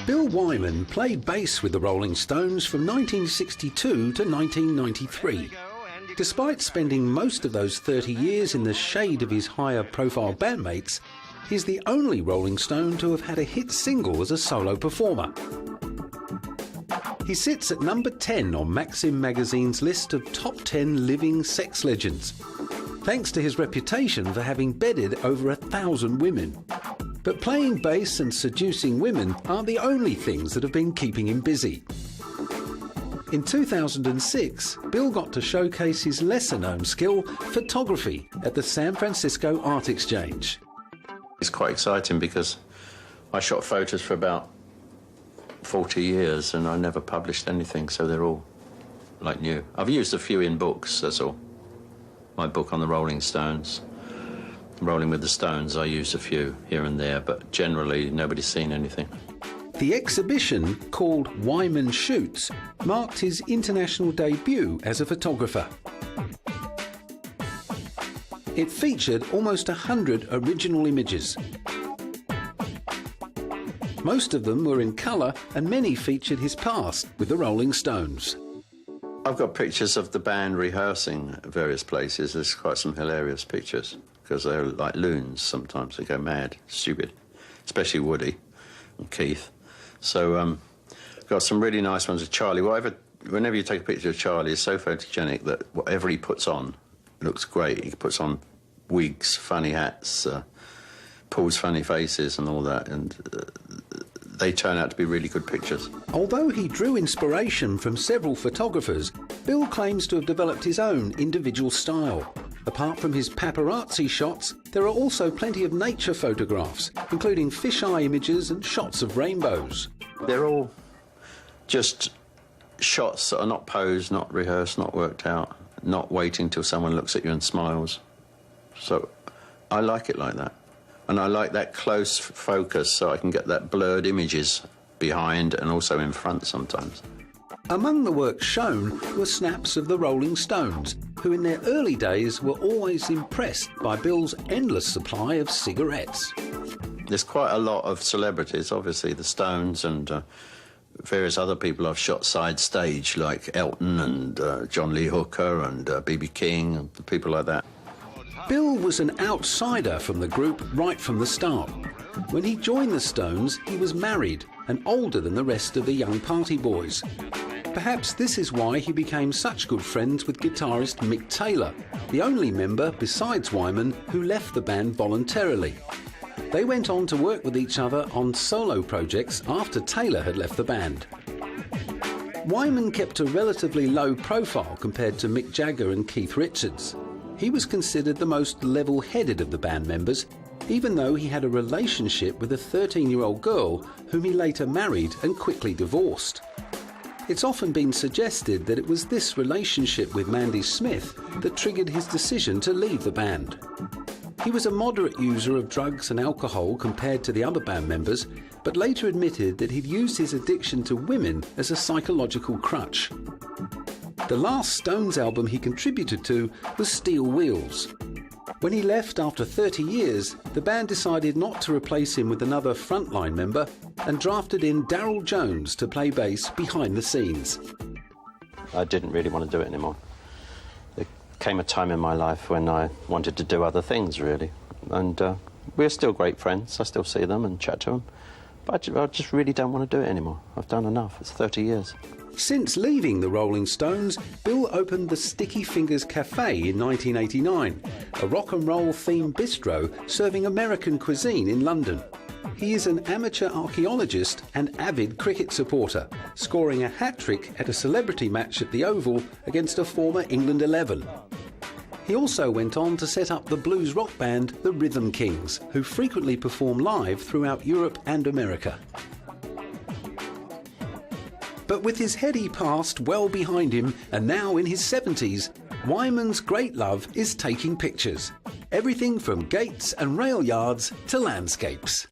Bill Wyman played bass with the Rolling Stones from 1962 to 1993. Despite spending most of those 30 years in the shade of his higher-profile bandmates, he's the only Rolling Stone to have had a hit single as a solo performer. He sits at number 10 on Maxim magazine's list of top 10 living sex legends, thanks to his reputation for having bedded over 1,000 women. But playing bass and seducing women aren't the only things that have been keeping him busy. In 2006, Bill got to showcase his lesser-known skill, photography, at the San Francisco Art Exchange. It's quite exciting because I shot photos for about 40 years and I never published anything, so they're all like new. I've used a few in books, that's all. My book on the Rolling Stones. Rolling with the Stones, I used a few here and there, but generally nobody's seen anything. The exhibition, called Wyman Shoots, marked his international debut as a photographer. It featured almost 100 original images. Most of them were in colour and many featured his past with the Rolling Stones. I've got pictures of the band rehearsing at various places. There's quite some hilarious pictures because they're like loons sometimes. They go mad, stupid, especially Woody and Keith. So got some really nice ones of Charlie. Whenever you take a picture of Charlie, it's so photogenic that whatever he puts on looks great. He puts on wigs, funny hats, pulls funny faces and all that, and they turn out to be really good pictures. Although he drew inspiration from several photographers, Bill claims to have developed his own individual style. Apart from his paparazzi shots, there are also plenty of nature photographs, including fisheye images and shots of rainbows. They're all just shots that are not posed, not rehearsed, not worked out, not waiting till someone looks at you and smiles. So I like it like that. And I like that close focus so I can get that blurred images behind and also in front sometimes. Among the works shown were snaps of the Rolling Stones, who in their early days were always impressed by Bill's endless supply of cigarettes. There's quite a lot of celebrities, obviously, the Stones and various other people I've shot side stage, like Elton and John Lee Hooker and B.B. King and people like that. Bill was an outsider from the group right from the start. When he joined the Stones, he was married and older than the rest of the young party boys. Perhaps this is why he became such good friends with guitarist Mick Taylor, the only member besides Wyman who left the band voluntarily. They went on to work with each other on solo projects after Taylor had left the band. Wyman kept a relatively low profile compared to Mick Jagger and Keith Richards. He was considered the most level-headed of the band members, even though he had a relationship with a 13-year-old girl whom he later married and quickly divorced. It's often been suggested that it was this relationship with Mandy Smith that triggered his decision to leave the band. He was a moderate user of drugs and alcohol compared to the other band members, but later admitted that he'd used his addiction to women as a psychological crutch. The last Stones album he contributed to was Steel Wheels. When he left after 30 years, the band decided not to replace him with another frontline member and drafted in Darryl Jones to play bass behind the scenes. I didn't really want to do it anymore. There came a time in my life when I wanted to do other things, really. And we're still great friends. I still see them and chat to them. But I just really don't want to do it anymore. I've done enough. It's 30 years. Since leaving the Rolling Stones, Bill opened the Sticky Fingers Cafe in 1989, a rock and roll themed bistro serving American cuisine in London. He is an amateur archaeologist and avid cricket supporter, scoring a hat-trick at a celebrity match at the Oval against a former England 11. He also went on to set up the blues rock band The Rhythm Kings, who frequently perform live throughout Europe and America. But with his heady past well behind him and now in his 70s, Wyman's great love is taking pictures. Everything from gates and rail yards to landscapes.